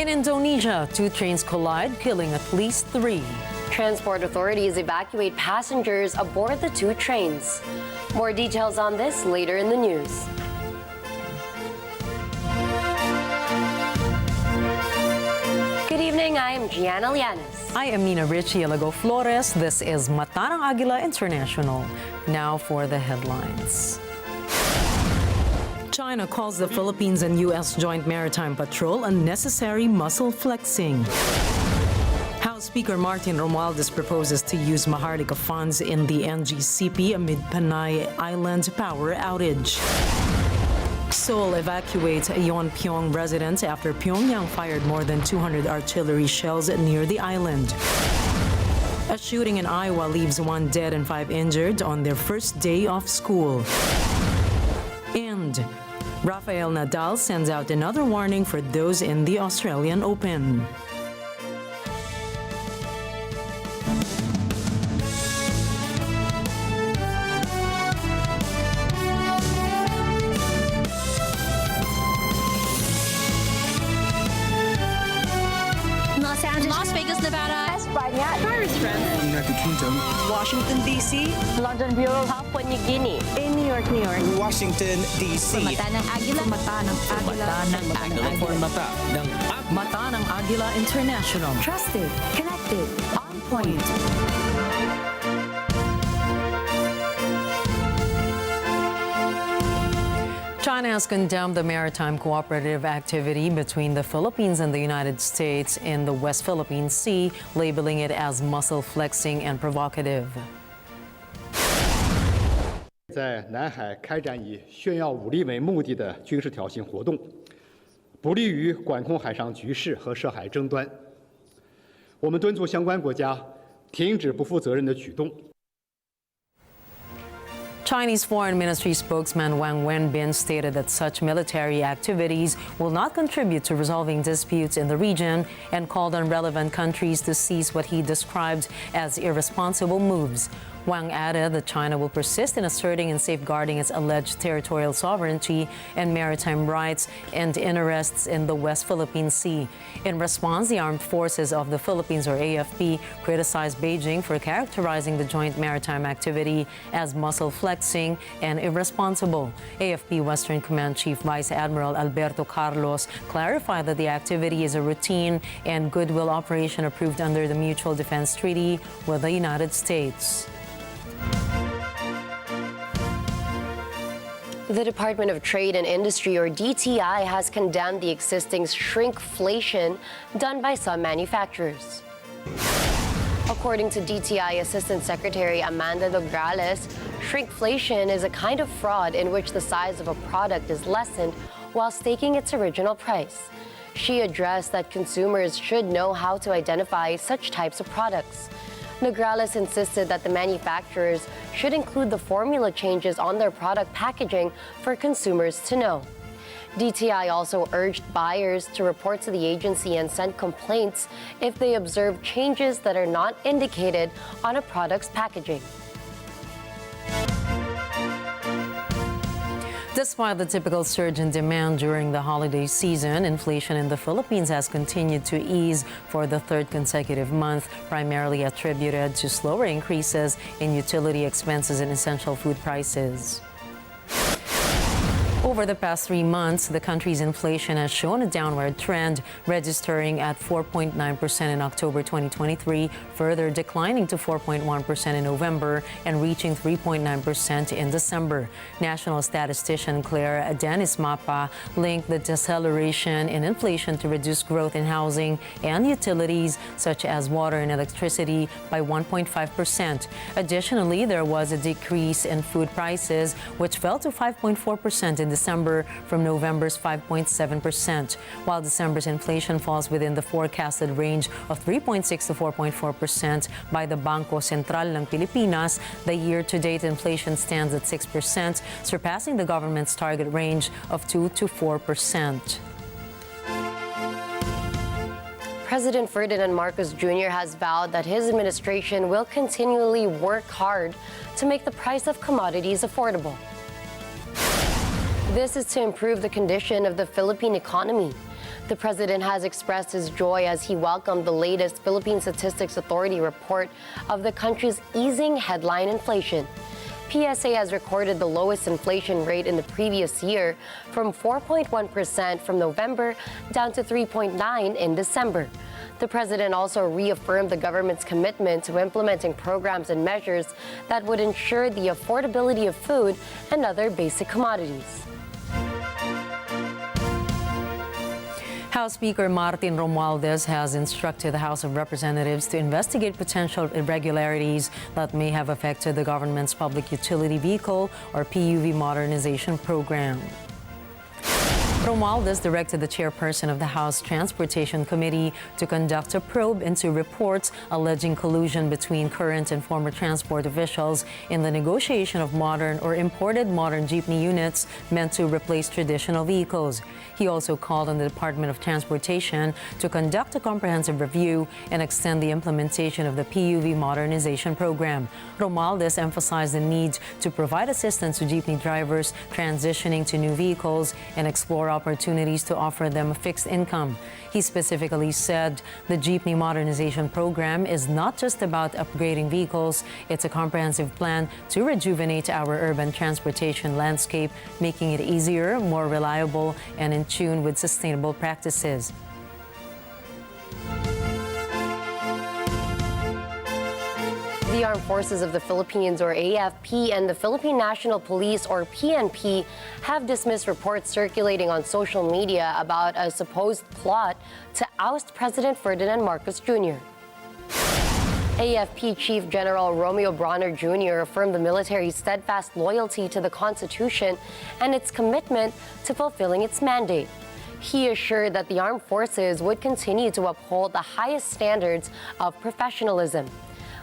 In Indonesia, 2 trains collide, killing at least 3. Transport authorities evacuate passengers aboard the 2 trains. More details on this later in the news. Good evening, I am Gianna Llanes. I am Nina Richie Alago Flores. This is Mata ng Agila International. Now for the headlines. China calls the Philippines and U.S. Joint Maritime Patrol unnecessary muscle flexing. House Speaker Martin Romualdez proposes to use Maharlika funds in the NGCP amid Panay Island power outage. Seoul evacuates Yeonpyeong residents after Pyongyang fired more than 200 artillery shells near the island. A shooting in Iowa leaves 1 dead and 5 injured on their first day of school. And Rafael Nadal sends out another warning for those in the Australian Open. Las Vegas, Nevada. España, Paris, France. United Kingdom, Washington, D.C. London Bureau, Papua New Guinea. In New York, New York. Washington, D.C. Mata ng Agila. Mata ng Agila. Mata ng Agila International. Trusted, connected, on point. China has condemned the maritime cooperative activity between the Philippines and the United States in the West Philippine Sea, labeling it as muscle flexing and provocative. 在南海开展以炫耀武力为目的的军事挑衅活动，不利于管控海上局势和涉海争端。我们敦促相关国家停止不负责任的举动。 Chinese Foreign Ministry spokesman Wang Wenbin stated that such military activities will not contribute to resolving disputes in the region and called on relevant countries to cease what he described as irresponsible moves. Wang added that China will persist in asserting and safeguarding its alleged territorial sovereignty and maritime rights and interests in the West Philippine Sea. In response, the Armed Forces of the Philippines, or AFP, criticized Beijing for characterizing the joint maritime activity as muscle flexing and irresponsible. AFP Western Command Chief Vice Admiral Alberto Carlos clarified that the activity is a routine and goodwill operation approved under the Mutual Defense Treaty with the United States. The Department of Trade and Industry, or DTI, has condemned the existing shrinkflation done by some manufacturers. According to DTI Assistant Secretary Amanda Nograles, shrinkflation is a kind of fraud in which the size of a product is lessened while staking its original price. She addressed that consumers should know how to identify such types of products. Nograles insisted that the manufacturers should include the formula changes on their product packaging for consumers to know. DTI also urged buyers to report to the agency and send complaints if they observe changes that are not indicated on a product's packaging. Despite the typical surge in demand during the holiday season, inflation in the Philippines has continued to ease for the 3rd consecutive month, primarily attributed to slower increases in utility expenses and essential food prices. Over the past 3 months, the country's inflation has shown a downward trend, registering at 4.9% in October 2023, further declining to 4.1% in November and reaching 3.9% in December. National statistician Claire Dennis Mapa linked the deceleration in inflation to reduced growth in housing and utilities such as water and electricity by 1.5%. Additionally, there was a decrease in food prices, which fell to 5.4% in December from November's 5.7%, while December's inflation falls within the forecasted range of 3.6 to 4.4% by the Bangko Sentral ng Pilipinas. The year-to-date inflation stands at 6%, surpassing the government's target range of 2 to 4%. President Ferdinand Marcos Jr. has vowed that his administration will continually work hard to make the price of commodities affordable. This is to improve the condition of the Philippine economy. The president has expressed his joy as he welcomed the latest Philippine Statistics Authority report of the country's easing headline inflation. PSA has recorded the lowest inflation rate in the previous year, from 4.1% from November down to 3.9% in December. The president also reaffirmed the government's commitment to implementing programs and measures that would ensure the affordability of food and other basic commodities. House Speaker Martin Romualdez has instructed the House of Representatives to investigate potential irregularities that may have affected the government's Public Utility Vehicle or PUV modernization program. Romualdez directed the chairperson of the House Transportation Committee to conduct a probe into reports alleging collusion between current and former transport officials in the negotiation of modern or imported modern jeepney units meant to replace traditional vehicles. He also called on the Department of Transportation to conduct a comprehensive review and extend the implementation of the PUV modernization program. Romualdez emphasized the need to provide assistance to jeepney drivers transitioning to new vehicles and explore opportunities to offer them a fixed income. He specifically said the jeepney modernization program is not just about upgrading vehicles, it's a comprehensive plan to rejuvenate our urban transportation landscape, making it easier, more reliable, and in tune with sustainable practices. The Armed Forces of the Philippines, or AFP, and the Philippine National Police, or PNP, have dismissed reports circulating on social media about a supposed plot to oust President Ferdinand Marcos Jr. AFP Chief General Romeo Bronner Jr. affirmed the military's steadfast loyalty to the Constitution and its commitment to fulfilling its mandate. He assured that the armed forces would continue to uphold the highest standards of professionalism.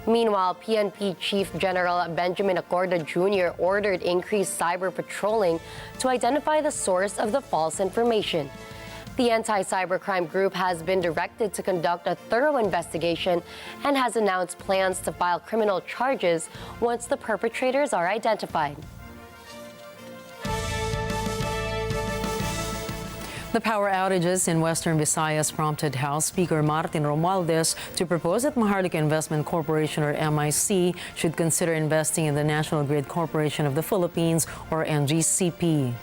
Meanwhile, PNP Chief General Benjamin Acorda Jr. ordered increased cyber patrolling to identify the source of the false information. The anti-cybercrime group has been directed to conduct a thorough investigation and has announced plans to file criminal charges once the perpetrators are identified. The power outages in Western Visayas prompted House Speaker Martin Romualdez to propose that Maharlika Investment Corporation, or MIC, should consider investing in the National Grid Corporation of the Philippines, or NGCP.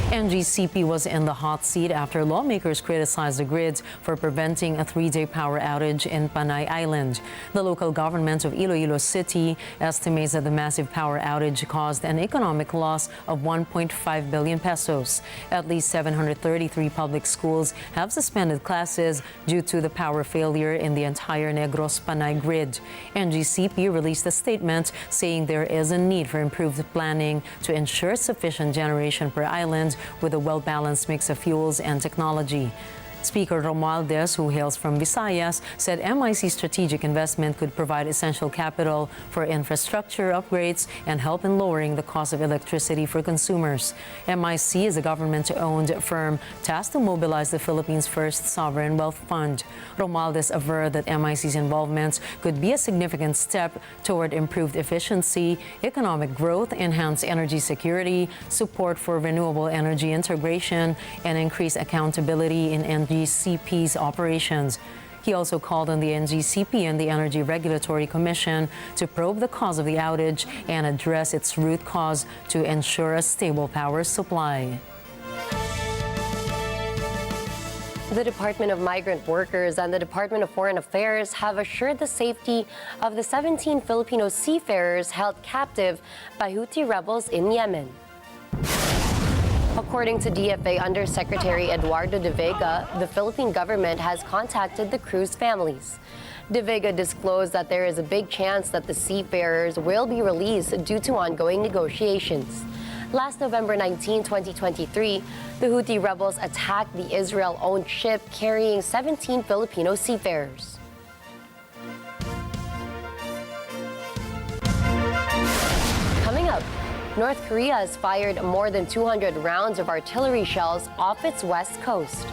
NGCP was in the hot seat after lawmakers criticized the grids for preventing a 3-day power outage in Panay Island. The local government of Iloilo City estimates that the massive power outage caused an economic loss of 1.5 billion pesos. At least 733 public schools have suspended classes due to the power failure in the entire Negros Panay grid. NGCP released a statement saying there is a need for improved planning to ensure sufficient generation per island with a well-balanced mix of fuels and technology. Speaker Romualdez, who hails from Visayas, said MIC's strategic investment could provide essential capital for infrastructure upgrades and help in lowering the cost of electricity for consumers. MIC is a government-owned firm tasked to mobilize the Philippines' first sovereign wealth fund. Romualdez averred that MIC's involvement could be a significant step toward improved efficiency, economic growth, enhanced energy security, support for renewable energy integration, and increased accountability in NGCP's operations. He also called on the NGCP and the Energy Regulatory Commission to probe the cause of the outage and address its root cause to ensure a stable power supply. The Department of Migrant Workers and the Department of Foreign Affairs have assured the safety of the 17 Filipino seafarers held captive by Houthi rebels in Yemen. According to DFA Undersecretary Eduardo De Vega, the Philippine government has contacted the crew's families. De Vega disclosed that there is a big chance that the seafarers will be released due to ongoing negotiations. Last November 19, 2023, the Houthi rebels attacked the Israel-owned ship carrying 17 Filipino seafarers. Coming up, North Korea has fired more than 200 rounds of artillery shells off its west coast.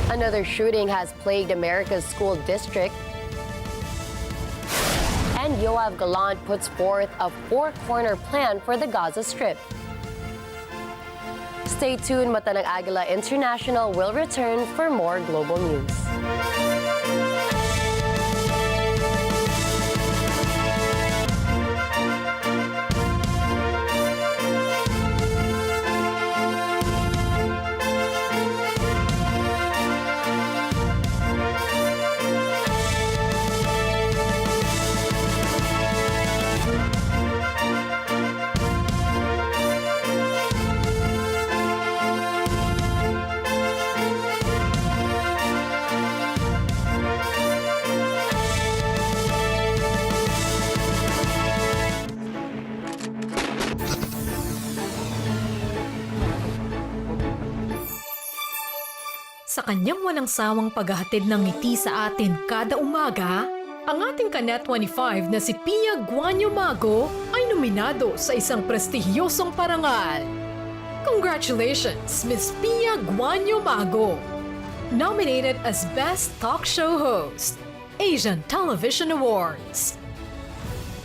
Another shooting has plagued America's school district. And Yoav Gallant puts forth a four-corner plan for the Gaza Strip. Stay tuned, Mata ng Agila International will return for more global news. Sa kanyang walang sawang paghahatid ng ngiti sa atin kada umaga, ang ating Kanet 25 na si Pia Guanyo Mago ay nominado sa isang prestihiyosong parangal. Congratulations, Miss Pia Guanyo Mago! Nominated as Best Talk Show Host, Asian Television Awards.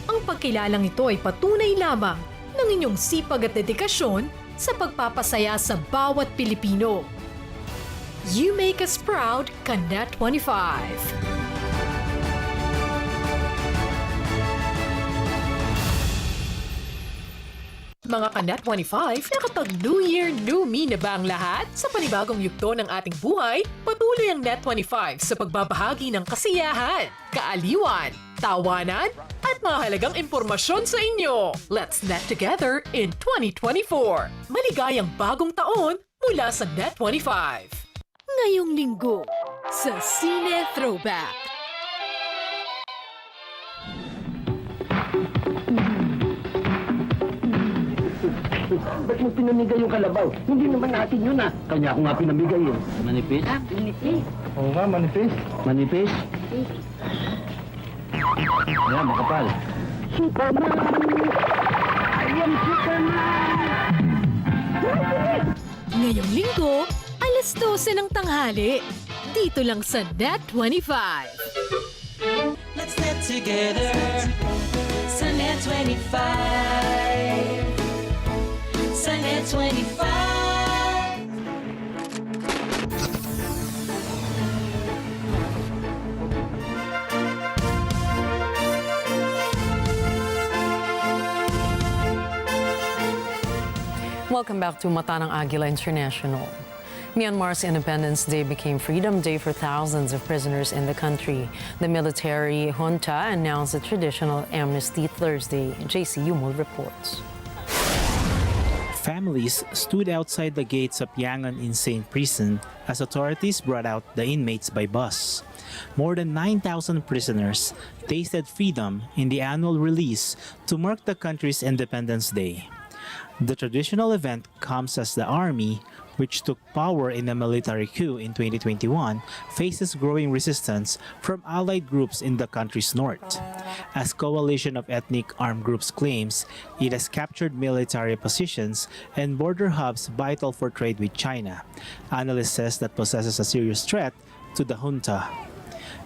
Ang pagkilalang ito ay patunay lamang ng inyong sipag at dedikasyon sa pagpapasaya sa bawat Pilipino. You make us proud, Kanet 25. Mga Kanet 25, nakapag New Year, New Me na ba ang lahat? Sa panibagong yugto ng ating buhay, patuloy ang Net 25 sa pagbabahagi ng kasiyahan, kaaliwan, tawanan, at mahalagang impormasyon sa inyo. Let's net together in 2024. Maligayang bagong taon mula sa Net 25. Ngayong linggo, sa Cine Throwback. Ba't mo pinamigay yung kalabaw? Hindi naman natin yun ah. Kanya ako nga pinamigay eh. Manipis? Ah, manipis. Oo nga, manipis. Manipis? Ayan, makapal. Superman! I am Superman! Ngayong linggo, alas 12 ng tanghali. Dito lang sa Net 25. Let's net together sa Net 25. Sa Net 25. Welcome back to Mata ng Agila International. Myanmar's Independence Day became Freedom Day for thousands of prisoners in the country. The military junta announced a traditional amnesty Thursday. JC Yumul reports. Families stood outside the gates of Yangon Insane Prison as authorities brought out the inmates by bus. More than 9,000 prisoners tasted freedom in the annual release to mark the country's Independence Day. The traditional event comes as the army, which took power in a military coup in 2021, faces growing resistance from allied groups in the country's north. As coalition of ethnic armed groups claims, it has captured military positions and border hubs vital for trade with China. Analysts says that possesses a serious threat to the junta.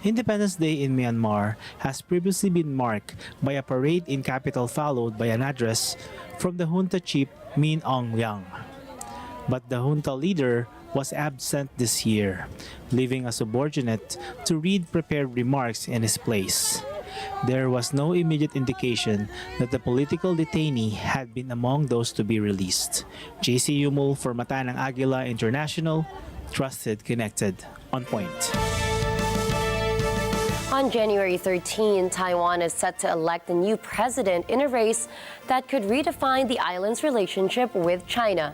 Independence Day in Myanmar has previously been marked by a parade in capital followed by an address from the junta chief Min Aung Hlaing. But the junta leader was absent this year, leaving a subordinate to read prepared remarks in his place. There was no immediate indication that the political detainee had been among those to be released. JC Yumul for Mata ng Agila International, trusted, connected, on point. On January 13, Taiwan is set to elect a new president in a race that could redefine the island's relationship with China.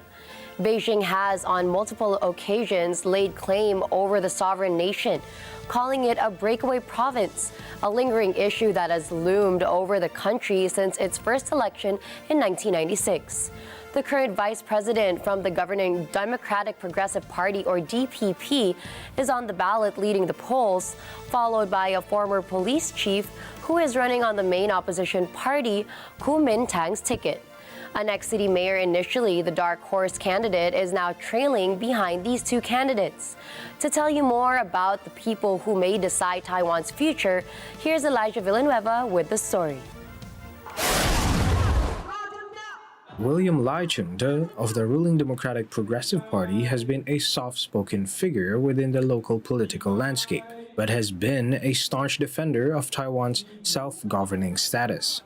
Beijing has on multiple occasions laid claim over the sovereign nation, calling it a breakaway province, a lingering issue that has loomed over the country since its first election in 1996. The current vice president from the governing Democratic Progressive Party, or DPP, is on the ballot leading the polls, followed by a former police chief who is running on the main opposition party, Kuomintang's ticket. An ex-city mayor initially, the dark horse candidate, is now trailing behind these two candidates. To tell you more about the people who may decide Taiwan's future, here's Elijah Villanueva with the story. William Lai Ching-te of the ruling Democratic Progressive Party has been a soft-spoken figure within the local political landscape, but has been a staunch defender of Taiwan's self-governing status.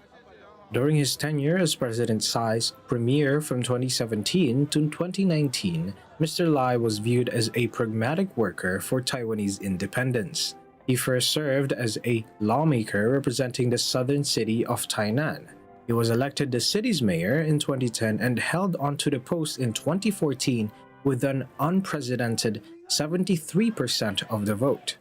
During his tenure as President Tsai's premier from 2017 to 2019, Mr. Lai was viewed as a pragmatic worker for Taiwanese independence. He first served as a lawmaker representing the southern city of Tainan. He was elected the city's mayor in 2010 and held onto the post in 2014 with an unprecedented 73% of the vote.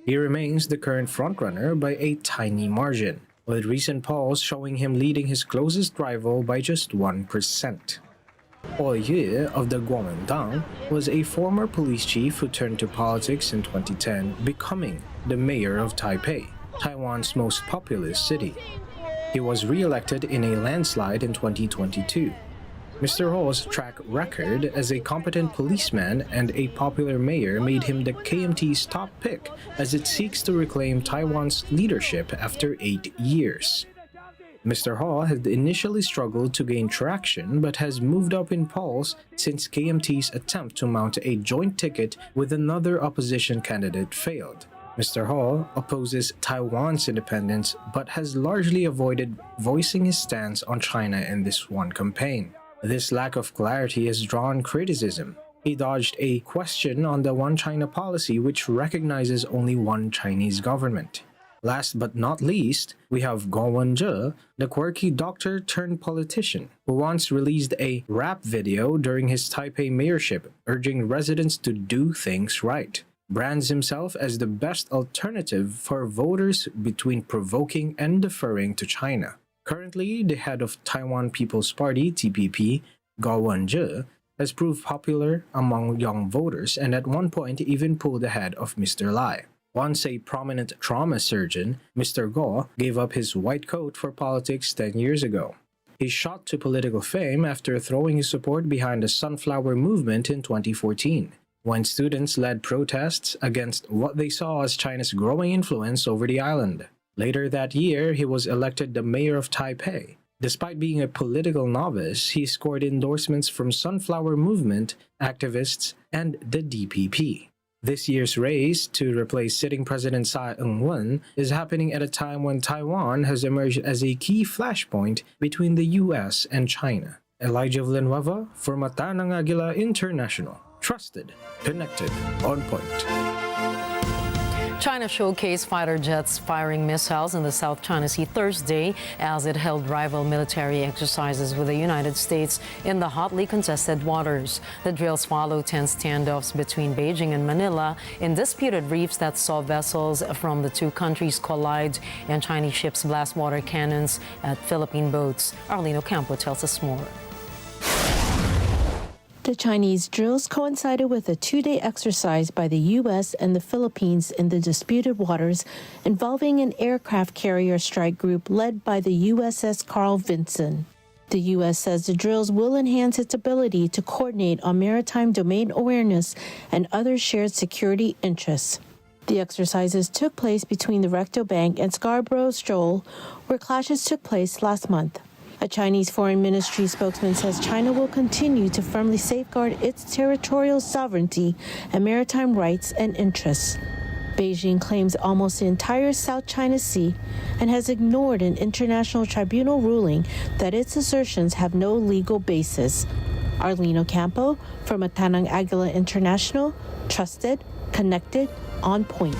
He remains the current frontrunner by a tiny margin, with recent polls showing him leading his closest rival by just 1%. Ooi Yue of the Kuomintang was a former police chief who turned to politics in 2010, becoming the mayor of Taipei, Taiwan's most populous city. He was re-elected in a landslide in 2022. Mr. Ho's track record as a competent policeman and a popular mayor made him the KMT's top pick as it seeks to reclaim Taiwan's leadership after 8 years. Mr. Ho had initially struggled to gain traction but has moved up in polls since KMT's attempt to mount a joint ticket with another opposition candidate failed. Mr. Ho opposes Taiwan's independence but has largely avoided voicing his stance on China in this one campaign. This lack of clarity has drawn criticism. He dodged a question on the One China policy, which recognizes only one Chinese government. Last but not least, we have Go Wen-je, the quirky doctor turned politician, who once released a rap video during his Taipei mayorship urging residents to do things right. Brands himself as the best alternative for voters between provoking and deferring to China. Currently, the head of Taiwan People's Party, TPP, Go Wen-je, has proved popular among young voters and at one point even pulled ahead of Mr. Lai. Once a prominent trauma surgeon, Mr. Go gave up his white coat for politics 10 years ago. He shot to political fame after throwing his support behind the Sunflower Movement in 2014, when students led protests against what they saw as China's growing influence over the island. Later that year, he was elected the mayor of Taipei. Despite being a political novice, he scored endorsements from Sunflower Movement, activists, and the DPP. This year's race to replace sitting President Tsai Ing-wen is happening at a time when Taiwan has emerged as a key flashpoint between the US and China. Elijah Villanueva for Mata ng Agila International. Trusted, connected, on point. China showcased fighter jets firing missiles in the South China Sea Thursday as it held rival military exercises with the United States in the hotly contested waters. The drills follow tense standoffs between Beijing and Manila in disputed reefs that saw vessels from the two countries collide and Chinese ships blast water cannons at Philippine boats. Arlene Ocampo tells us more. The Chinese drills coincided with a two-day exercise by the U.S. and the Philippines in the disputed waters involving an aircraft carrier strike group led by the USS Carl Vinson. The U.S. says the drills will enhance its ability to coordinate on maritime domain awareness and other shared security interests. The exercises took place between the Recto Bank and Scarborough Shoal, where clashes took place last month. A Chinese Foreign Ministry spokesman says China will continue to firmly safeguard its territorial sovereignty and maritime rights and interests. Beijing claims almost the entire South China Sea and has ignored an international tribunal ruling that its assertions have no legal basis. Arlene Ocampo for Mata ng Agila International, trusted, connected, on point.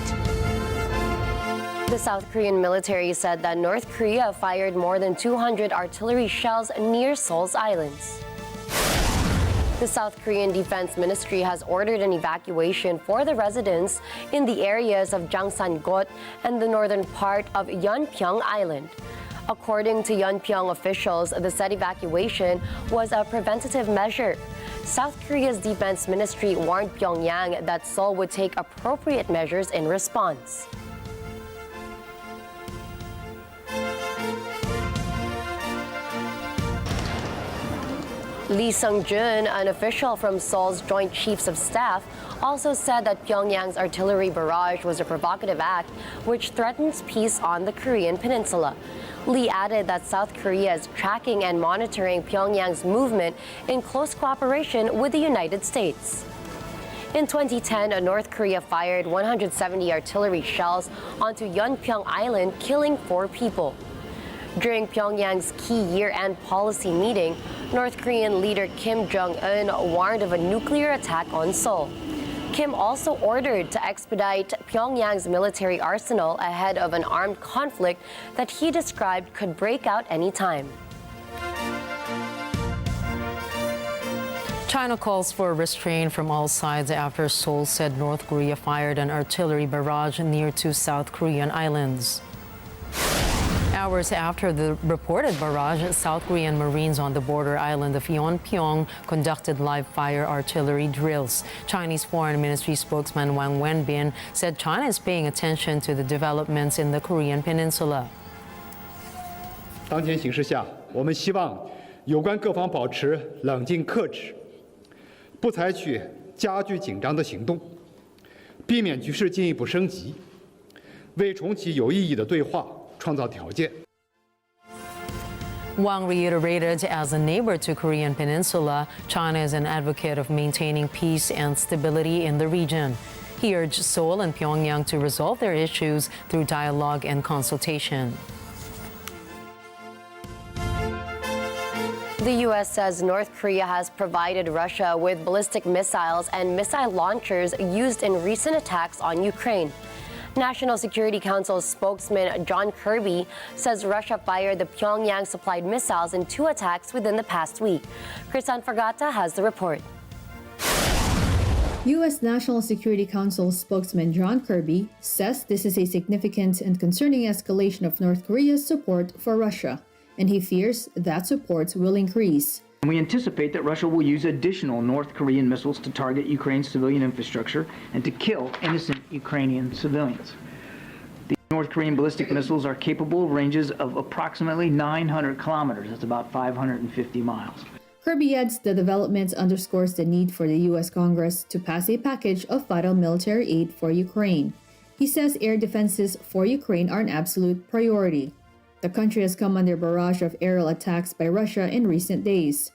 The South Korean military said that North Korea fired more than 200 artillery shells near Seoul's islands. The South Korean Defense Ministry has ordered an evacuation for the residents in the areas of Jangsan-got and the northern part of Yeonpyeong Island. According to Yeonpyeong officials, the said evacuation was a preventative measure. South Korea's Defense Ministry warned Pyongyang that Seoul would take appropriate measures in response. Lee Sung-jun, an official from Seoul's Joint Chiefs of Staff, also said that Pyongyang's artillery barrage was a provocative act which threatens peace on the Korean peninsula. Lee added that South Korea is tracking and monitoring Pyongyang's movement in close cooperation with the United States. In 2010, North Korea fired 170 artillery shells onto Yeonpyeong Island, killing 4 people. During Pyongyang's key year-end policy meeting, North Korean leader Kim Jong-un warned of a nuclear attack on Seoul. Kim also ordered to expedite Pyongyang's military arsenal ahead of an armed conflict that he described could break out anytime. China calls for restraint from all sides after Seoul said North Korea fired an artillery barrage near 2 South Korean islands. Hours after the reported barrage, South Korean Marines on the border island of Yeonpyeong conducted live-fire artillery drills. Chinese Foreign Ministry spokesman Wang Wenbin said China is paying attention to the developments in the Korean peninsula. 当前形势下，我们希望有关各方保持冷静克制，不采取加剧紧张的行动，避免局势进一步升级，为重启有意义的对话 创造条件。 Wang reiterated, as a neighbor to Korean peninsula, China is an advocate of maintaining peace and stability in the region. He urged Seoul and Pyongyang to resolve their issues through dialogue and consultation. The U.S. says North Korea has provided Russia with ballistic missiles and missile launchers used in recent attacks on Ukraine. National Security Council spokesman John Kirby says Russia fired the Pyongyang-supplied missiles in 2 attacks within the past week. Krisan Fargata has the report. U.S. National Security Council spokesman John Kirby says this is a significant and concerning escalation of North Korea's support for Russia, and he fears that support will increase. We anticipate that Russia will use additional North Korean missiles to target Ukraine's civilian infrastructure and to kill innocent Ukrainian civilians. The North Korean ballistic missiles are capable of ranges of approximately 900 kilometers. That's about 550 miles. Kirby adds the development underscores the need for the U.S. Congress to pass a package of vital military aid for Ukraine. He says air defenses for Ukraine are an absolute priority. The country has come under a barrage of aerial attacks by Russia in recent days.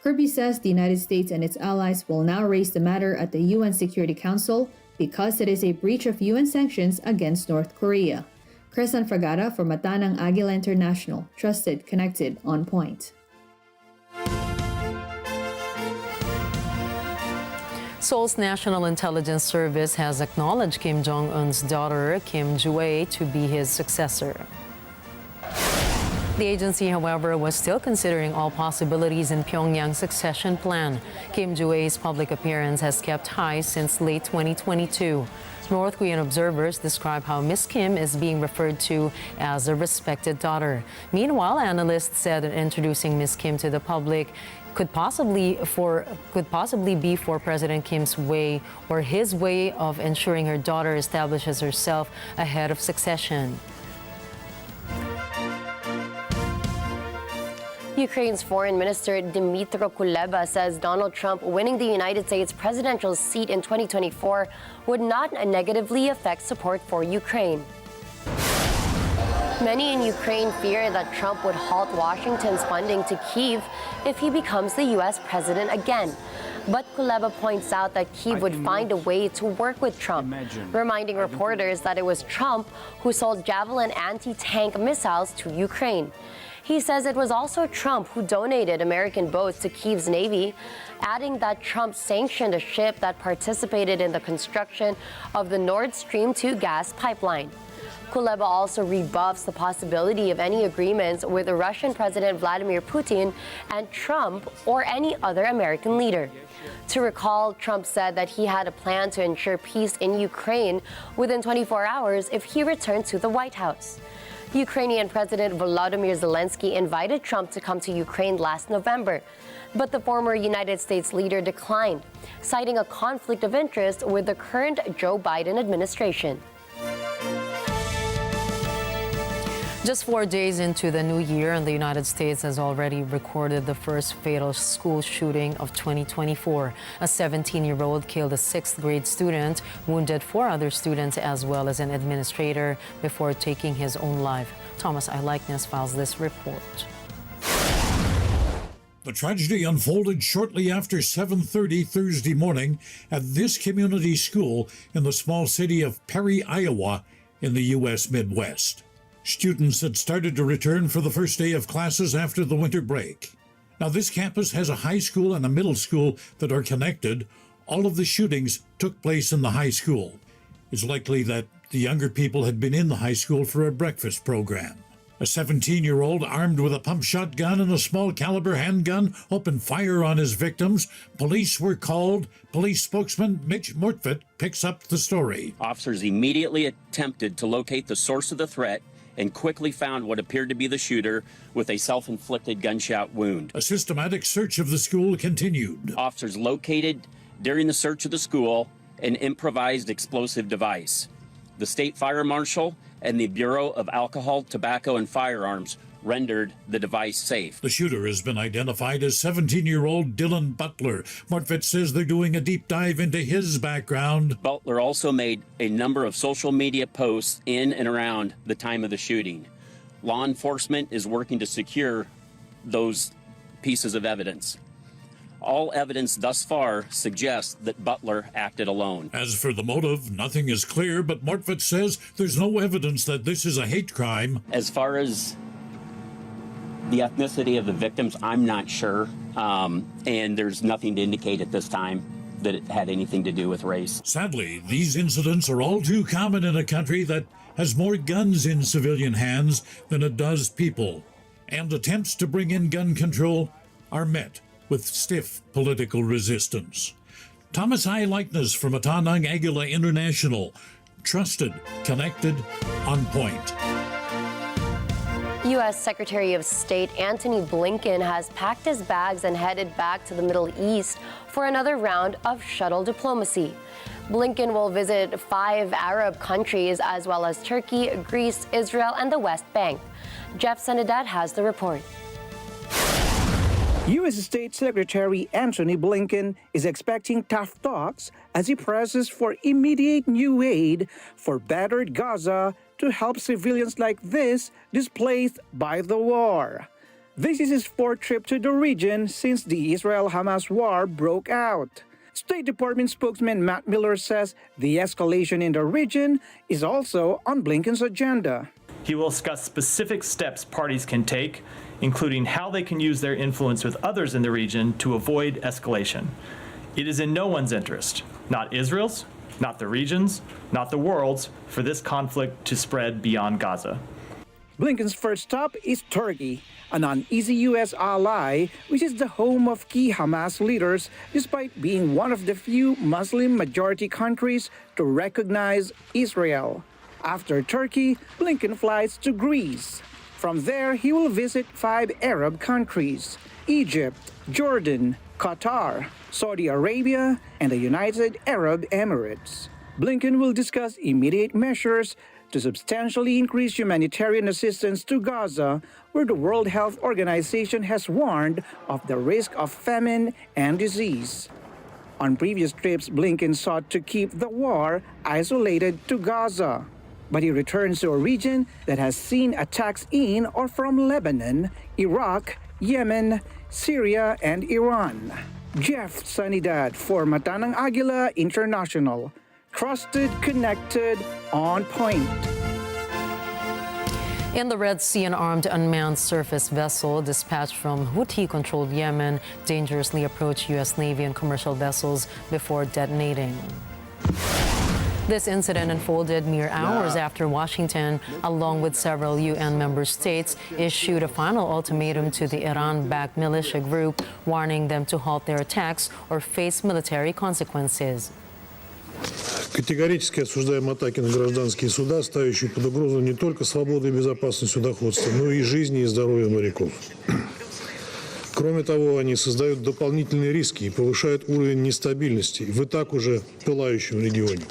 Kirby says the United States and its allies will now raise the matter at the UN Security Council because it is a breach of UN sanctions against North Korea. Krisan Fragata for Matanang Agila International, trusted, connected, on point. Seoul's National Intelligence Service has acknowledged Kim Jong-un's daughter, Kim Joo-ae, to be his successor. The agency, however, was still considering all possibilities in Pyongyang's succession plan. Kim Joo-ae's public appearance has kept high since late 2022. North Korean observers describe how Miss Kim is being referred to as a respected daughter. Meanwhile, analysts said that introducing Miss Kim to the public could possibly be for President Kim's way or his way of ensuring her daughter establishes herself ahead of succession. Ukraine's Foreign Minister Dmytro Kuleba says Donald Trump winning the United States presidential seat in 2024 would not negatively affect support for Ukraine. Many in Ukraine fear that Trump would halt Washington's funding to Kyiv if he becomes the U.S. president again. But Kuleba points out that Kyiv would find a way to work with Trump, reminding reporters that it was Trump who sold Javelin anti-tank missiles to Ukraine. He says it was also Trump who donated American boats to Kyiv's navy, adding that Trump sanctioned a ship that participated in the construction of the Nord Stream 2 gas pipeline. Kuleba also rebuffs the possibility of any agreements with Russian President Vladimir Putin and Trump or any other American leader. To recall, Trump said that he had a plan to ensure peace in Ukraine within 24 hours if he returned to the White House. Ukrainian President Volodymyr Zelensky invited Trump to come to Ukraine last November, but the former United States leader declined, citing a conflict of interest with the current Joe Biden administration. Just 4 days into the new year, and the United States has already recorded the first fatal school shooting of 2024. A 17-year-old killed a 6th grade student, wounded 4 other students as well as an administrator before taking his own life. Thomas Eyelikeness files this report. The tragedy unfolded shortly after 7:30 Thursday morning at this community school in the small city of Perry, Iowa, in the U.S. Midwest. Students had started to return for the first day of classes after the winter break. Now, this campus has a high school and a middle school that are connected. All of the shootings took place in the high school. It's likely that the younger people had been in the high school for a breakfast program. A 17-year-old armed with a pump shotgun and a small caliber handgun opened fire on his victims. Police were called. Police spokesman Mitch Mortfett picks up the story. Officers immediately attempted to locate the source of the threat and quickly found what appeared to be the shooter with a self-inflicted gunshot wound. A systematic search of the school continued. Officers located during the search of the school an improvised explosive device. The state fire marshal and the Bureau of Alcohol, Tobacco, and Firearms rendered the device safe. The shooter has been identified as 17-year-old Dylan Butler. Mortfett says they're doing a deep dive into his background. Butler also made a number of social media posts in and around the time of the shooting. Law enforcement is working to secure those pieces of evidence. All evidence thus far suggests that Butler acted alone. As for the motive, nothing is clear, but Mortfett says there's no evidence that this is a hate crime. As far as the ethnicity of the victims, I'm not sure, and there's nothing to indicate at this time that it had anything to do with race. Sadly, these incidents are all too common in a country that has more guns in civilian hands than it does people, and attempts to bring in gun control are met with stiff political resistance. Thomas Eyelikeness from Atanang Agila International. Trusted, connected, on point. U.S. Secretary of State Antony Blinken has packed his bags and headed back to the Middle East for another round of shuttle diplomacy. Blinken will visit 5 Arab countries as well as Turkey, Greece, Israel, and the West Bank. Jeff Sanidad has the report. U.S. State Secretary Antony Blinken is expecting tough talks as he presses for immediate new aid for battered Gaza to help civilians like this displaced by the war. This is his 4th trip to the region since the Israel-Hamas war broke out. State Department spokesman Matt Miller says the escalation in the region is also on Blinken's agenda. He will discuss specific steps parties can take, including how they can use their influence with others in the region to avoid escalation. It is in no one's interest, not Israel's, not the region's, not the world's, for this conflict to spread beyond Gaza. Blinken's first stop is Turkey, an uneasy U.S. ally, which is the home of key Hamas leaders, despite being one of the few Muslim-majority countries to recognize Israel. After Turkey, Blinken flies to Greece. From there, he will visit 5 Arab countries: Egypt, Jordan, Qatar, Saudi Arabia, and the United Arab Emirates. Blinken will discuss immediate measures to substantially increase humanitarian assistance to Gaza, where the World Health Organization has warned of the risk of famine and disease. On previous trips, Blinken sought to keep the war isolated to Gaza. But he returns to a region that has seen attacks in or from Lebanon, Iraq, Yemen, Syria, and Iran. Jeff Sanidad for Matanang Agila International. Trusted, connected, on point. In the Red Sea, an armed unmanned surface vessel dispatched from Houthi-controlled Yemen dangerously approached U.S. Navy and commercial vessels before detonating. This incident unfolded mere hours after Washington, along with several UN member states, issued a final ultimatum to the Iran-backed militia group, warning them to halt their attacks or face military consequences. Категорически осуждаем атаки на гражданские суда, ставящие под угрозу не только свободу и безопасность судоходства, но и жизни и здоровье моряков. Кроме того, они создают дополнительные риски и повышают уровень нестабильности в и так уже пылающем регионе.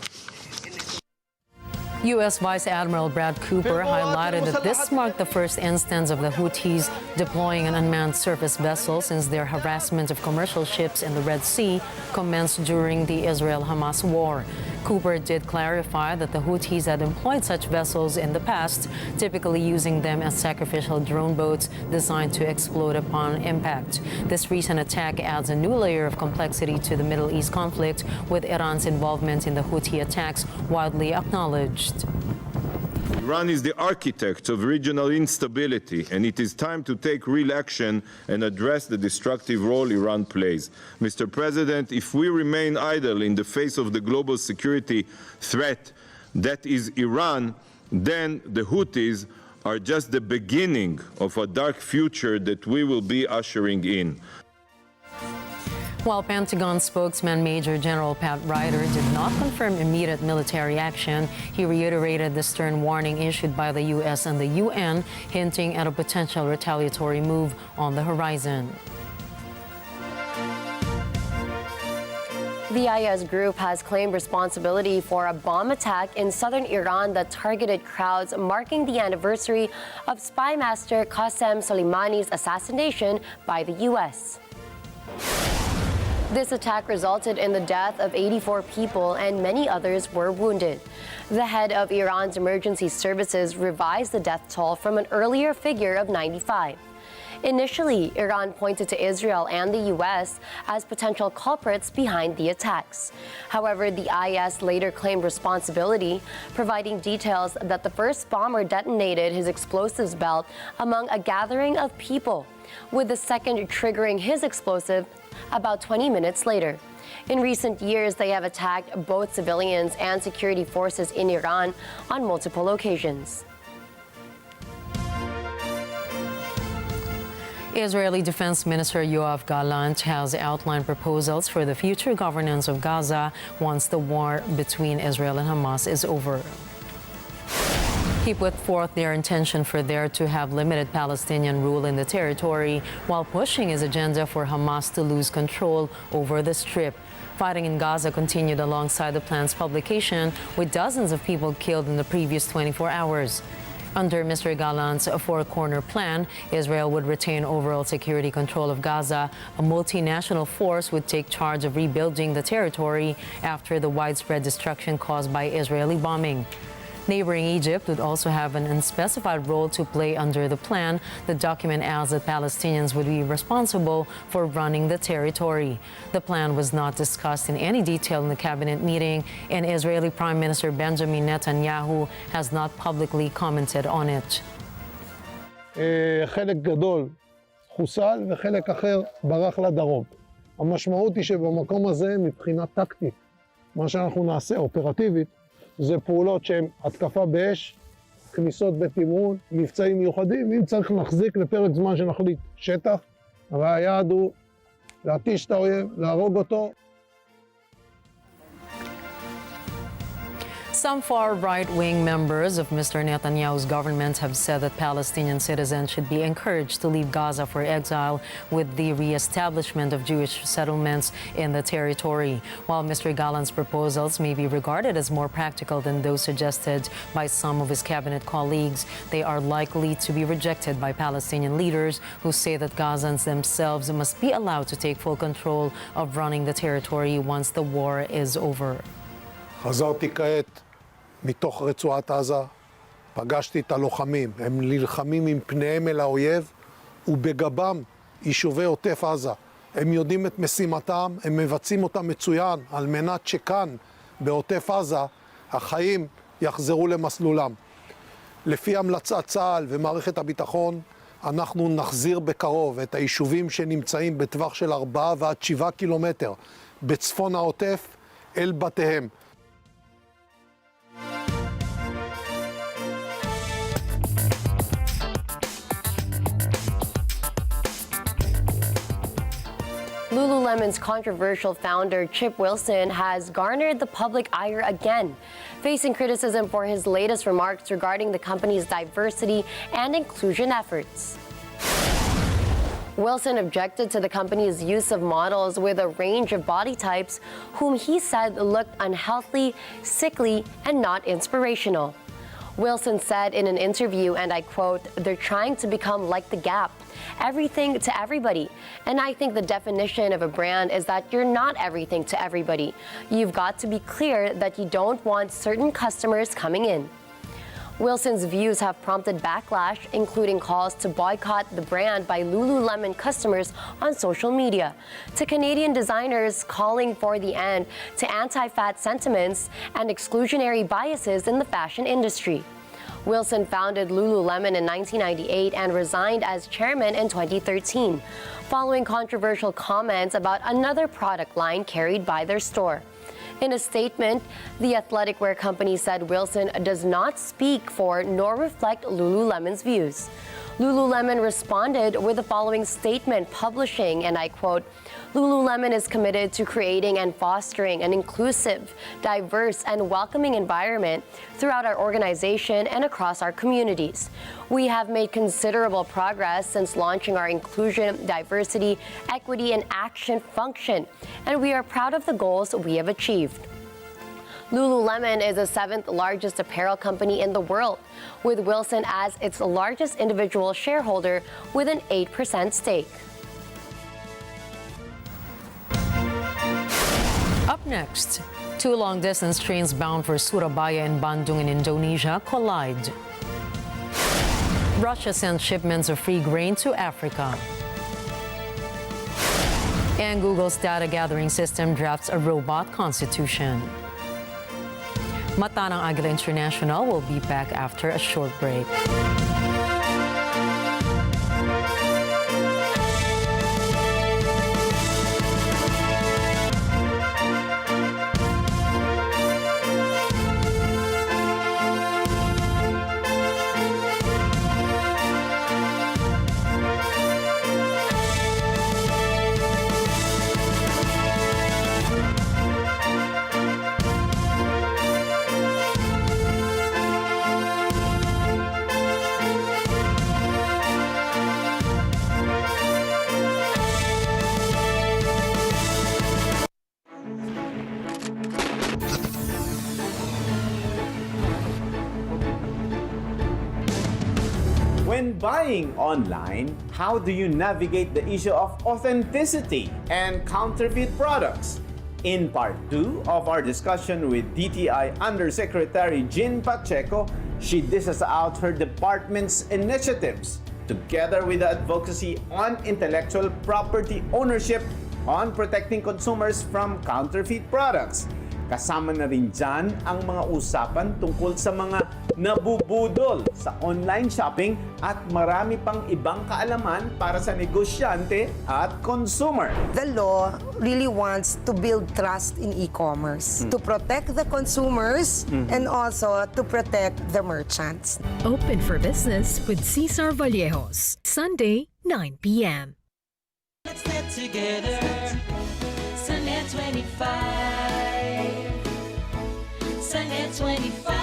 U.S. Vice Admiral Brad Cooper highlighted that this marked the first instance of the Houthis deploying an unmanned surface vessel since their harassment of commercial ships in the Red Sea commenced during the Israel-Hamas war. Cooper did clarify that the Houthis had employed such vessels in the past, typically using them as sacrificial drone boats designed to explode upon impact. This recent attack adds a new layer of complexity to the Middle East conflict, with Iran's involvement in the Houthi attacks widely acknowledged. Iran is the architect of regional instability, and it is time to take real action and address the destructive role Iran plays. Mr. President, if we remain idle in the face of the global security threat that is Iran, then the Houthis are just the beginning of a dark future that we will be ushering in. While Pentagon spokesman Major General Pat Ryder did not confirm immediate military action, he reiterated the stern warning issued by the U.S. and the UN, hinting at a potential retaliatory move on the horizon. The IS group has claimed responsibility for a bomb attack in southern Iran that targeted crowds marking the anniversary of spy master Qasem Soleimani's assassination by the U.S. This attack resulted in the death of 84 people and many others were wounded. The head of Iran's emergency services revised the death toll from an earlier figure of 95. Initially, Iran pointed to Israel and the U.S. as potential culprits behind the attacks. However, the IS later claimed responsibility, providing details that the first bomber detonated his explosives belt among a gathering of people, with the second triggering his explosive about 20 minutes later. In recent years, they have attacked both civilians and security forces in Iran on multiple occasions. Israeli Defense Minister Yoav Gallant has outlined proposals for the future governance of Gaza once the war between Israel and Hamas is over. He put forth their intention for there to have limited Palestinian rule in the territory, while pushing his agenda for Hamas to lose control over the Strip. Fighting in Gaza continued alongside the plan's publication, with dozens of people killed in the previous 24 hours. Under Mr. Gallant's four-corner plan, Israel would retain overall security control of Gaza. A multinational force would take charge of rebuilding the territory after the widespread destruction caused by Israeli bombing. Neighboring Egypt would also have an unspecified role to play under the plan. The document adds that Palestinians would be responsible for running the territory. The plan was not discussed in any detail in the cabinet meeting, and Israeli Prime Minister Benjamin Netanyahu has not publicly commented on it. חלק גדול חוסל וחלק אחר ברח לדרום. המשמעות היא שבמקום הזה, מבחינה טקטית, מה שאנחנו נעשה אופרטיבית, זה פעולות שהן התקפה באש, כניסות בתמרון, מבצעים מיוחדים, אם צריך נחזיק לפרק זמן שנחליט שטח, אבל היעד הוא להתיש את האויב, להרוג אותו. Some far-right-wing members of Mr. Netanyahu's government have said that Palestinian citizens should be encouraged to leave Gaza for exile with the re-establishment of Jewish settlements in the territory. While Mr. Gallant's proposals may be regarded as more practical than those suggested by some of his cabinet colleagues, they are likely to be rejected by Palestinian leaders who say that Gazans themselves must be allowed to take full control of running the territory once the war is over. חזרתי כעת מתוך רצועת עזה, פגשתי את הלוחמים, הם נלחמים עם פניהם אל האויב ובגבם יישובי עוטף עזה. הם יודעים את משימתם, הם מבצעים אותה מצוין על מנת שכאן בעוטף עזה החיים יחזרו למסלולם. לפי המלצת צה"ל ומערכת הביטחון, אנחנו נחזיר בקרוב את היישובים שנמצאים בטווח של 4 ועד 7 קילומטר בצפון העוטף אל בתיהם. Lululemon's controversial founder, Chip Wilson, has garnered the public ire again, facing criticism for his latest remarks regarding the company's diversity and inclusion efforts. Wilson objected to the company's use of models with a range of body types whom he said looked unhealthy, sickly, and not inspirational. Wilson said in an interview, and I quote, "They're trying to become like the Gap, everything to everybody. And I think the definition of a brand is that you're not everything to everybody. You've got to be clear that you don't want certain customers coming in." Wilson's views have prompted backlash, including calls to boycott the brand by Lululemon customers on social media, to Canadian designers calling for the end to anti-fat sentiments and exclusionary biases in the fashion industry. Wilson founded Lululemon in 1998 and resigned as chairman in 2013, following controversial comments about another product line carried by their store. In a statement, the athletic wear company said Wilson does not speak for nor reflect Lululemon's views. Lululemon responded with the following statement, publishing, and I quote, "Lululemon is committed to creating and fostering an inclusive, diverse, and welcoming environment throughout our organization and across our communities. We have made considerable progress since launching our inclusion, diversity, equity, and action function, and we are proud of the goals we have achieved." Lululemon is the 7th largest apparel company in the world, with Wilson as its largest individual shareholder with an 8% stake. Up next, two long-distance trains bound for Surabaya and Bandung in Indonesia collide. Russia sends shipments of free grain to Africa. And Google's data gathering system drafts a robot constitution. Mata ng Agila International will be back after a short break. When buying online, how do you navigate the issue of authenticity and counterfeit products? In part 2 of our discussion with DTI Undersecretary Jean Pacheco, she disses out her department's initiatives together with the advocacy on intellectual property ownership on protecting consumers from counterfeit products. Kasama na rin dyan ang mga usapan tungkol sa mga nabubudol sa online shopping at marami pang ibang kaalaman para sa negosyante at consumer. The law really wants to build trust in e-commerce, to protect the consumers and also to protect the merchants. Open for Business with Cesar Vallejos, Sunday, 9 p.m. Let's get together, Sunday 25, Sunday 25.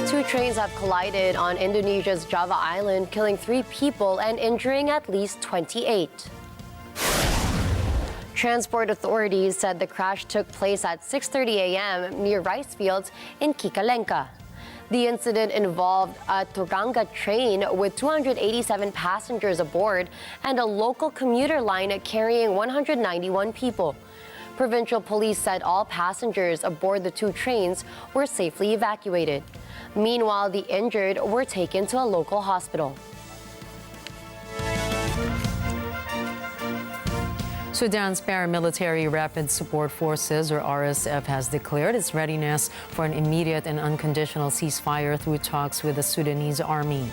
Two trains have collided on Indonesia's Java Island, killing 3 people and injuring at least 28. Transport authorities said the crash took place at 6:30 a.m. near rice fields in Cicalengca. The incident involved a Turanga train with 287 passengers aboard and a local commuter line carrying 191 people. Provincial police said all passengers aboard the 2 trains were safely evacuated. Meanwhile, the injured were taken to a local hospital. Sudan's Paramilitary Rapid Support Forces, or RSF, has declared its readiness for an immediate and unconditional ceasefire through talks with the Sudanese army.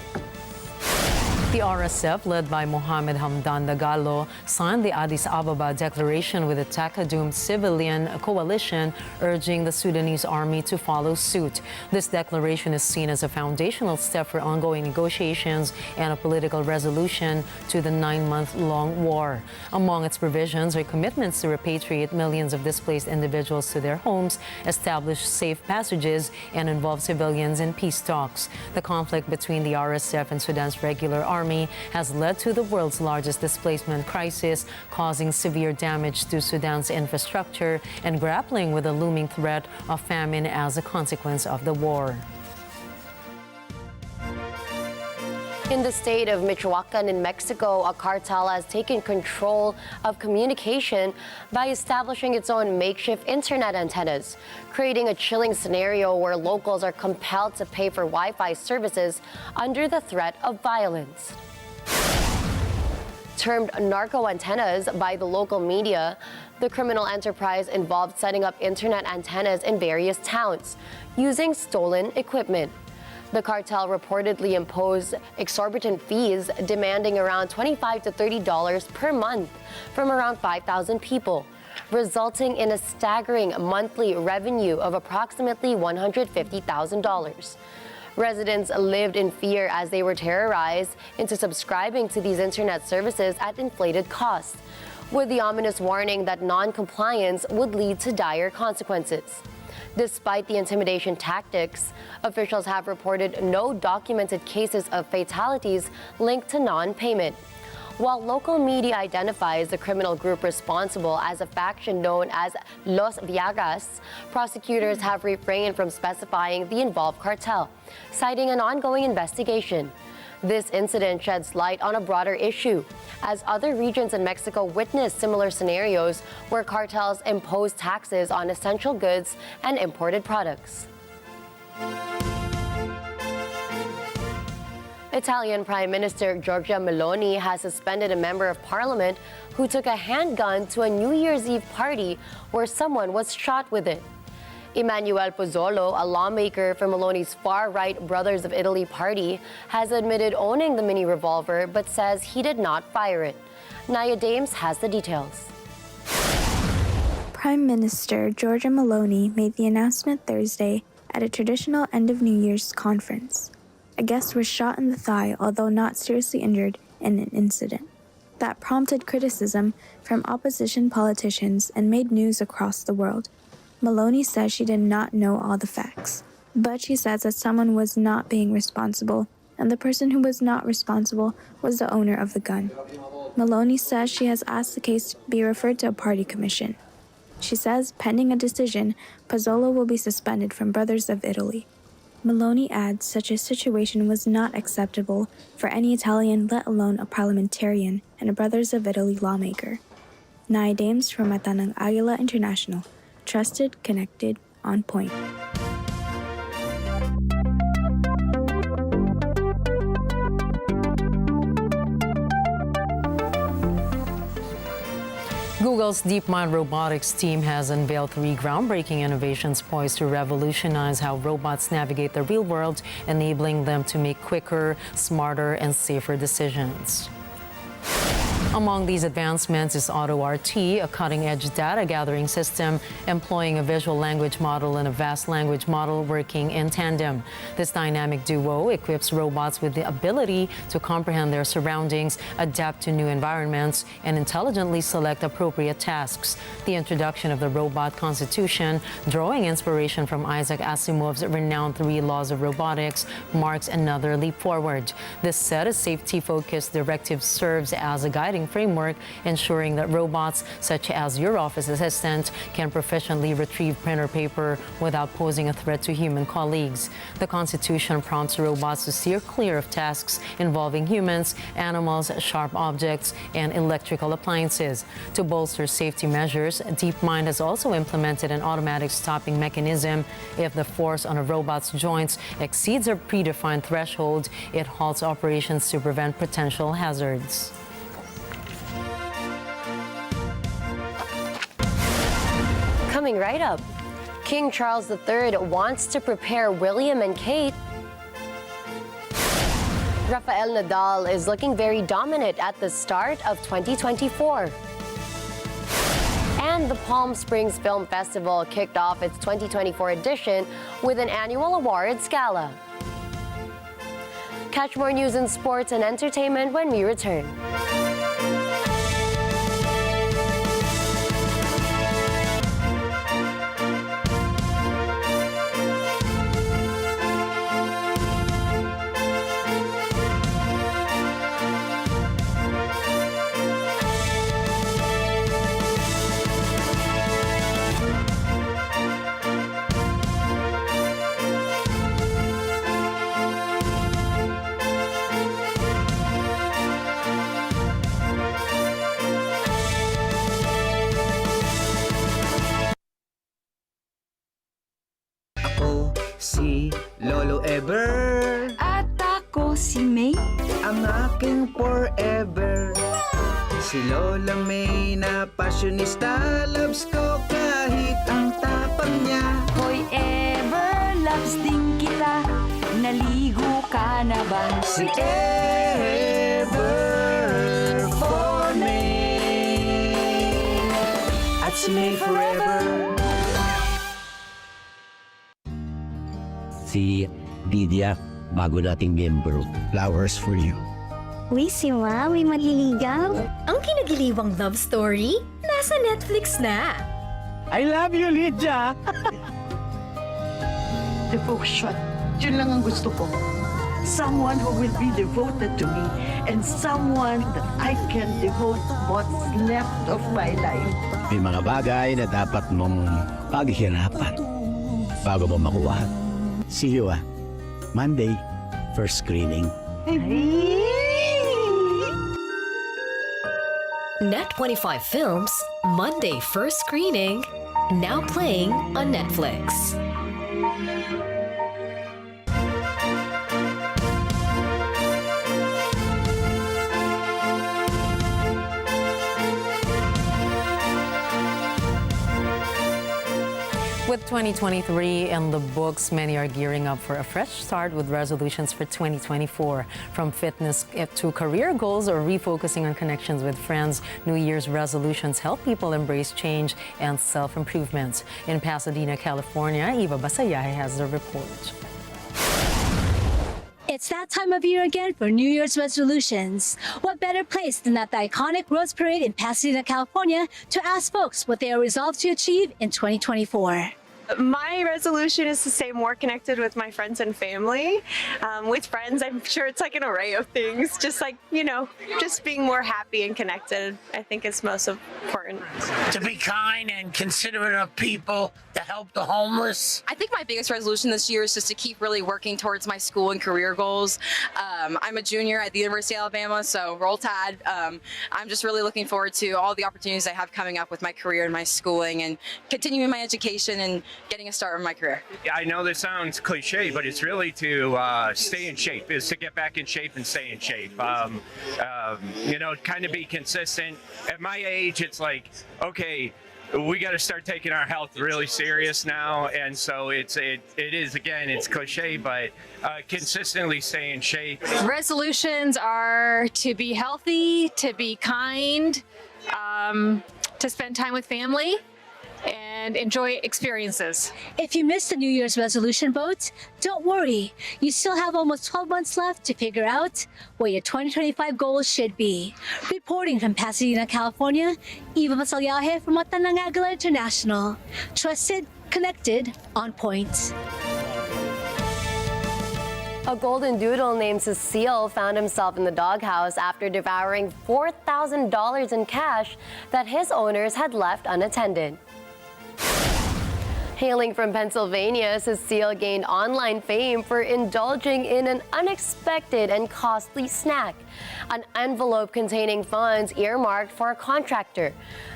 The RSF, led by Mohammed Hamdan Dagalo, signed the Addis Ababa Declaration with the Takadum Civilian Coalition, urging the Sudanese army to follow suit. This declaration is seen as a foundational step for ongoing negotiations and a political resolution to the 9-month-long war. Among its provisions are commitments to repatriate millions of displaced individuals to their homes, establish safe passages, and involve civilians in peace talks. The conflict between the RSF and Sudan's regular army has led to the world's largest displacement crisis, causing severe damage to Sudan's infrastructure and grappling with the looming threat of famine as a consequence of the war. In the state of Michoacan in Mexico, a cartel has taken control of communication by establishing its own makeshift internet antennas, creating a chilling scenario where locals are compelled to pay for Wi-Fi services under the threat of violence. Termed narco antennas by the local media, the criminal enterprise involved setting up internet antennas in various towns using stolen equipment. The cartel reportedly imposed exorbitant fees demanding around $25 to $30 per month from around 5,000 people, resulting in a staggering monthly revenue of approximately $150,000. Residents lived in fear as they were terrorized into subscribing to these internet services at inflated costs, with the ominous warning that non-compliance would lead to dire consequences. Despite the intimidation tactics, officials have reported no documented cases of fatalities linked to non-payment. While local media identifies the criminal group responsible as a faction known as Los Viagas, prosecutors have refrained from specifying the involved cartel, citing an ongoing investigation. This incident sheds light on a broader issue, as other regions in Mexico witness similar scenarios where cartels impose taxes on essential goods and imported products. Italian Prime Minister Giorgia Meloni has suspended a member of parliament who took a handgun to a New Year's Eve party where someone was shot with it. Emanuele Pozzolo, a lawmaker for Meloni's far-right Brothers of Italy party, has admitted owning the mini revolver but says he did not fire it. Naya Dames has the details. Prime Minister Giorgia Meloni made the announcement Thursday at a traditional end of New Year's conference. A guest was shot in the thigh, although not seriously injured, in an incident that prompted criticism from opposition politicians and made news across the world. Meloni says she did not know all the facts, but she says that someone was not being responsible, and the person who was not responsible was the owner of the gun. Meloni says she has asked the case to be referred to a party commission. She says, pending a decision, Pozzolo will be suspended from Brothers of Italy. Meloni adds such a situation was not acceptable for any Italian, let alone a parliamentarian and a Brothers of Italy lawmaker. Naya Dames from Matanang Agila International. Trusted, connected, on point. Google's DeepMind robotics team has unveiled 3 groundbreaking innovations poised to revolutionize how robots navigate the real world, enabling them to make quicker, smarter, and safer decisions. Among these advancements is AutoRT, a cutting-edge data gathering system employing a visual language model and a vast language model working in tandem. This dynamic duo equips robots with the ability to comprehend their surroundings, adapt to new environments, and intelligently select appropriate tasks. The introduction of the robot constitution, drawing inspiration from Isaac Asimov's renowned 3 laws of robotics, marks another leap forward. This set of safety-focused directives serves as a guiding framework, ensuring that robots, such as your office assistant, can proficiently retrieve printer paper without posing a threat to human colleagues. The Constitution prompts robots to steer clear of tasks involving humans, animals, sharp objects, and electrical appliances. To bolster safety measures, DeepMind has also implemented an automatic stopping mechanism. If the force on a robot's joints exceeds a predefined threshold, it halts operations to prevent potential hazards. Coming right up, King Charles III wants to prepare William and Kate. Rafael Nadal is looking very dominant at the start of 2024. And the Palm Springs Film Festival kicked off its 2024 edition with an annual awards gala. Catch more news in sports and entertainment when we return. Si Lolo Ever. At ako si May. Ang aking forever. Si Lola May na passionista. Loves ko kahit ang tapang niya. Hoy Ever, loves din kita. Naligo ka na ba? Si Ever for May. At si May forever. Si Lydia, bago nating member. Flowers for you. Uy, si Ma, may maliligaw. Ang kinagiliwang love story, nasa Netflix na. I love you, Lydia! Devotion. Yun lang ang gusto ko. Someone who will be devoted to me and someone that I can devote what's left of my life. May mga bagay na dapat mong paghihirapan bago mo makuha. See you, Monday, first screening. Net 25 Films, Monday first screening, now playing on Netflix. With 2023 in the books, many are gearing up for a fresh start with resolutions for 2024. From fitness to career goals or refocusing on connections with friends, New Year's resolutions help people embrace change and self-improvement. In Pasadena, California, Eva Basayahe has the report. It's that time of year again for New Year's resolutions. What better place than at the iconic Rose Parade in Pasadena, California, to ask folks what they are resolved to achieve in 2024. My resolution is to stay more connected with my friends and family. With friends, I'm sure it's like an array of things. Just like, just being more happy and connected, I think is most important. To be kind and considerate of people, to help the homeless. I think my biggest resolution this year is just to keep really working towards my school and career goals. I'm a junior at the University of Alabama, so roll tide. I'm just really looking forward to all the opportunities I have coming up with my career and my schooling and continuing my education and getting a start in my career. I know this sounds cliche, but it's really to stay in shape, is to get back in shape and stay in shape. Kind of be consistent. At my age, it's like, okay, we got to start taking our health really serious now, and so it is again, it's cliche, but consistently stay in shape. Resolutions are to be healthy, to be kind, to spend time with family, and enjoy experiences. If you missed the New Year's resolution vote, don't worry. You still have almost 12 months left to figure out what your 2025 goals should be. Reporting from Pasadena, California, Eva Basalyahe from Agila International. Trusted, connected, on point. A golden doodle named Cecile found himself in the doghouse after devouring $4,000 in cash that his owners had left unattended. Hailing from Pennsylvania, Cecile gained online fame for indulging in an unexpected and costly snack, an envelope containing funds earmarked for a contractor.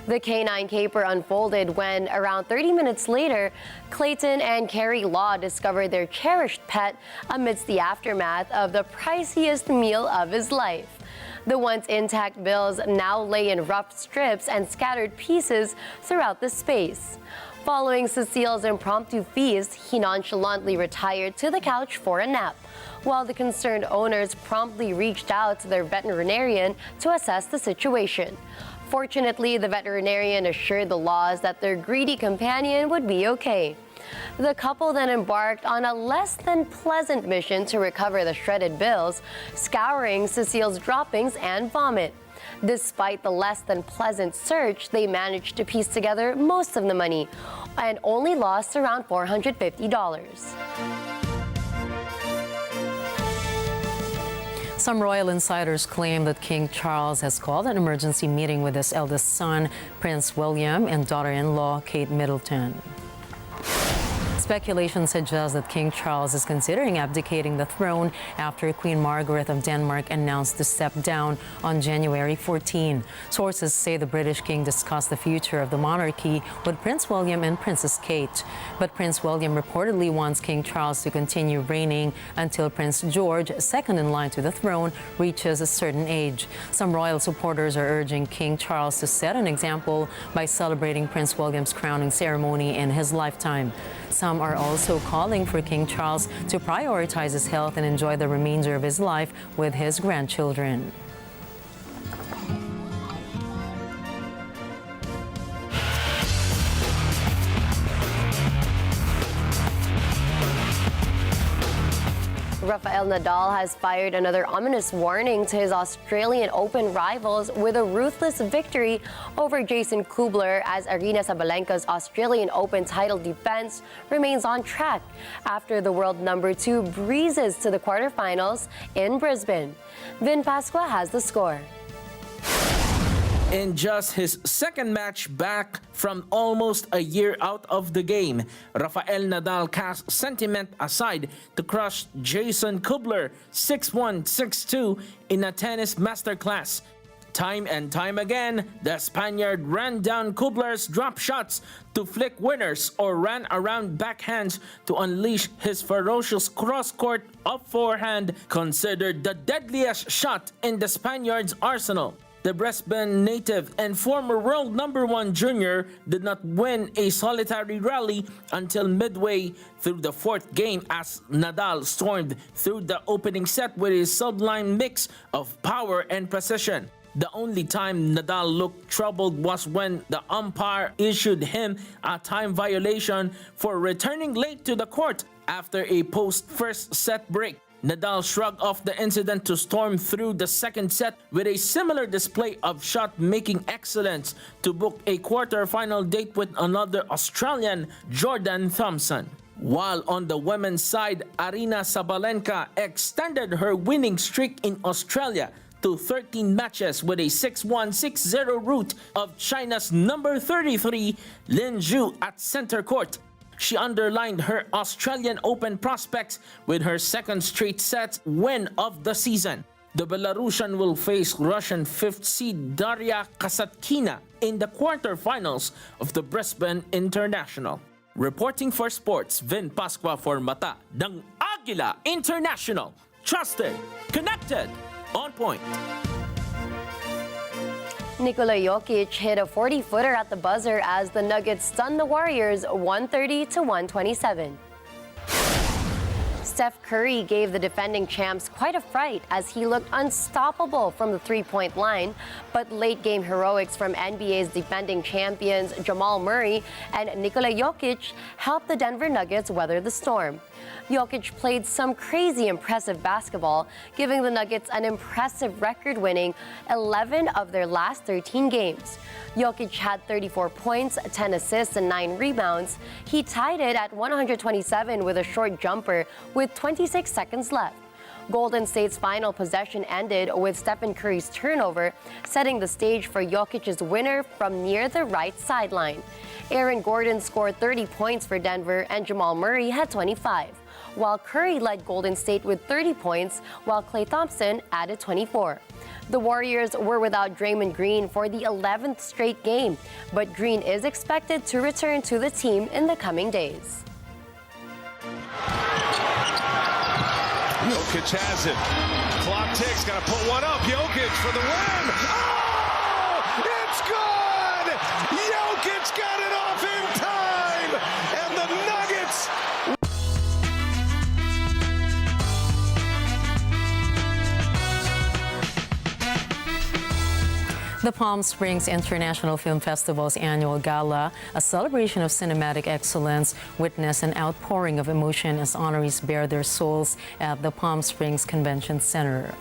The canine caper unfolded when, around 30 minutes later, Clayton and Carrie Law discovered their cherished pet amidst the aftermath of the priciest meal of his life. The once intact bills now lay in rough strips and scattered pieces throughout the space. Following Cecile's impromptu feast, he nonchalantly retired to the couch for a nap, while the concerned owners promptly reached out to their veterinarian to assess the situation. Fortunately, the veterinarian assured the Laws that their greedy companion would be okay. The couple then embarked on a less than pleasant mission to recover the shredded bills, scouring Cecile's droppings and vomit. Despite the less than pleasant search, they managed to piece together most of the money and only lost around $450. Some royal insiders claim that King Charles has called an emergency meeting with his eldest son, Prince William, and daughter-in-law, Kate Middleton. Speculation suggests that King Charles is considering abdicating the throne after Queen Margaret of Denmark announced to step down on January 14. Sources say the British king discussed the future of the monarchy with Prince William and Princess Kate. But Prince William reportedly wants King Charles to continue reigning until Prince George, second in line to the throne, reaches a certain age. Some royal supporters are urging King Charles to set an example by celebrating Prince William's crowning ceremony in his lifetime. Some are also calling for King Charles to prioritize his health and enjoy the remainder of his life with his grandchildren. Rafael Nadal has fired another ominous warning to his Australian Open rivals with a ruthless victory over Jason Kubler as Aryna Sabalenka's Australian Open title defense remains on track after the world number 2 breezes to the quarterfinals in Brisbane. Vin Pascua has the score. In just his second match back from almost a year out of the game, Rafael Nadal cast sentiment aside to crush Jason Kubler 6-1, 6-2 in a tennis masterclass. Time and time again, the Spaniard ran down Kubler's drop shots to flick winners or ran around backhands to unleash his ferocious cross-court up-forehand, considered the deadliest shot in the Spaniard's arsenal. The Brisbane native and former world number 1 junior did not win a solitary rally until midway through the 4th game as Nadal stormed through the opening set with his sublime mix of power and precision. The only time Nadal looked troubled was when the umpire issued him a time violation for returning late to the court after a post-first set break. Nadal shrugged off the incident to storm through the second set with a similar display of shot-making excellence to book a quarter-final date with another Australian, Jordan Thompson. While on the women's side, Aryna Sabalenka extended her winning streak in Australia to 13 matches with a 6-1, 6-0 rout of China's number 33, Lin Zhu, at center court. She underlined her Australian Open prospects with her second straight set win of the season. The Belarusian will face Russian 5th seed Daria Kasatkina in the quarterfinals of the Brisbane International. Reporting for Sports, Vin Pascua for Mata ng Agila International. Trusted, connected, on point. Nikola Jokic hit a 40-footer at the buzzer as the Nuggets stunned the Warriors 130-127. Steph Curry gave the defending champs quite a fright as he looked unstoppable from the three-point line, but late-game heroics from NBA's defending champions Jamal Murray and Nikola Jokic helped the Denver Nuggets weather the storm. Jokic played some crazy impressive basketball, giving the Nuggets an impressive record, winning 11 of their last 13 games. Jokic had 34 points, 10 assists, and 9 rebounds. He tied it at 127 with a short jumper with 26 seconds left. Golden State's final possession ended with Stephen Curry's turnover, setting the stage for Jokic's winner from near the right sideline. Aaron Gordon scored 30 points for Denver and Jamal Murray had 25, while Curry led Golden State with 30 points, while Klay Thompson added 24. The Warriors were without Draymond Green for the 11th straight game, but Green is expected to return to the team in the coming days. Jokic has it. Clock ticks, got to put one up. Jokic for the win. Oh, it's good! Jokic got it off in time! The Palm Springs International Film Festival's annual gala, a celebration of cinematic excellence, witnessed an outpouring of emotion as honorees bare their souls at the Palm Springs Convention Center.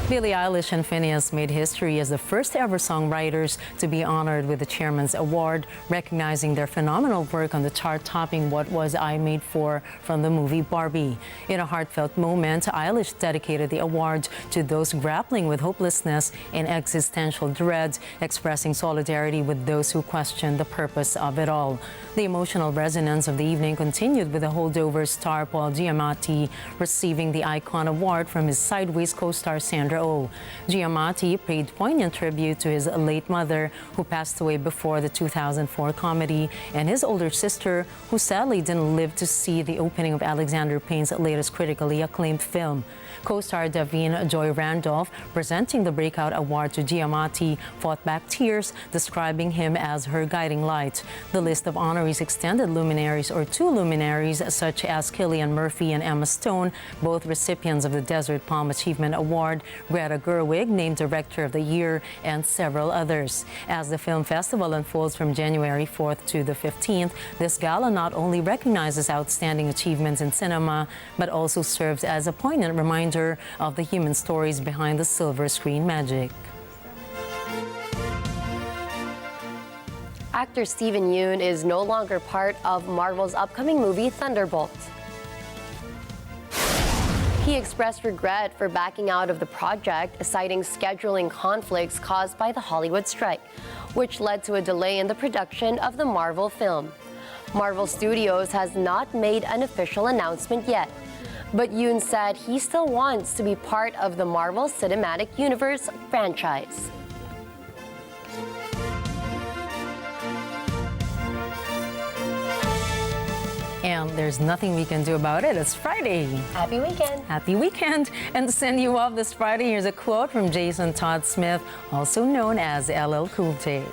Billie Eilish and Phineas made history as the first ever songwriters to be honored with the Chairman's Award, recognizing their phenomenal work on the chart-topping What Was I Made For from the movie Barbie. In a heartfelt moment, Eilish dedicated the award to those grappling with hopelessness and existential dread, expressing solidarity with those who question the purpose of it all. The emotional resonance of the evening continued with the holdover star Paul Giamatti receiving the Icon Award from his Sideways co-star Sandra Oh. Giamatti paid poignant tribute to his late mother, who passed away before the 2004 comedy, and his older sister, who sadly didn't live to see the opening of Alexander Payne's latest critically acclaimed film. Co-star Davine Joy Randolph, presenting the Breakout Award to Giamatti, fought back tears, describing him as her guiding light. The list of honorees extended luminaries or two luminaries, such as Cillian Murphy and Emma Stone, both recipients of the Desert Palm Achievement Award, Greta Gerwig, named Director of the Year, and several others. As the film festival unfolds from January 4th to the 15th, this gala not only recognizes outstanding achievements in cinema, but also serves as a poignant reminder of the human stories behind the silver screen magic. Actor Steven Yeun is no longer part of Marvel's upcoming movie Thunderbolt. He expressed regret for backing out of the project, citing scheduling conflicts caused by the Hollywood strike, which led to a delay in the production of the Marvel film. Marvel Studios has not made an official announcement yet, but Yoon said he still wants to be part of the Marvel Cinematic Universe franchise. And there's nothing we can do about it. It's Friday. Happy weekend. Happy weekend. And to send you off this Friday, here's a quote from Jason Todd Smith, also known as LL Cool J.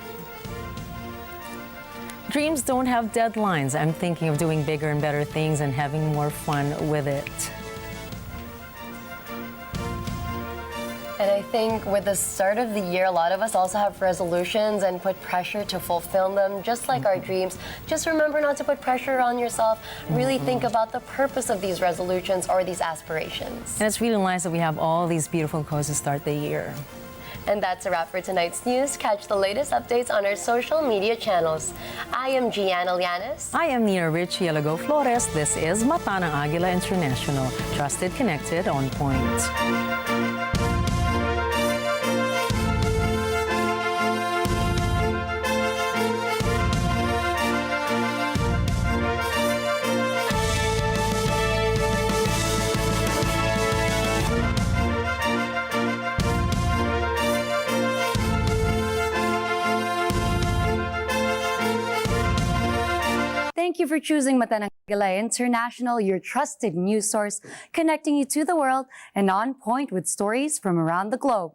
Dreams don't have deadlines. I'm thinking of doing bigger and better things and having more fun with it. And I think with the start of the year, a lot of us also have resolutions and put pressure to fulfill them, just like our dreams. Just remember not to put pressure on yourself. Really think about the purpose of these resolutions or these aspirations. And it's really nice that we have all these beautiful quotes to start the year. And that's a wrap for tonight's news. Catch the latest updates on our social media channels. I am Gianna Llanes. I am Nina Richie Alago Flores. This is Mata ng Agila International. Trusted, connected, on point. Thank you for choosing Mata ng Agila International, your trusted news source, connecting you to the world and on point with stories from around the globe.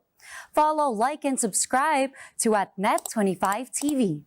Follow, like, and subscribe to @Net25 TV.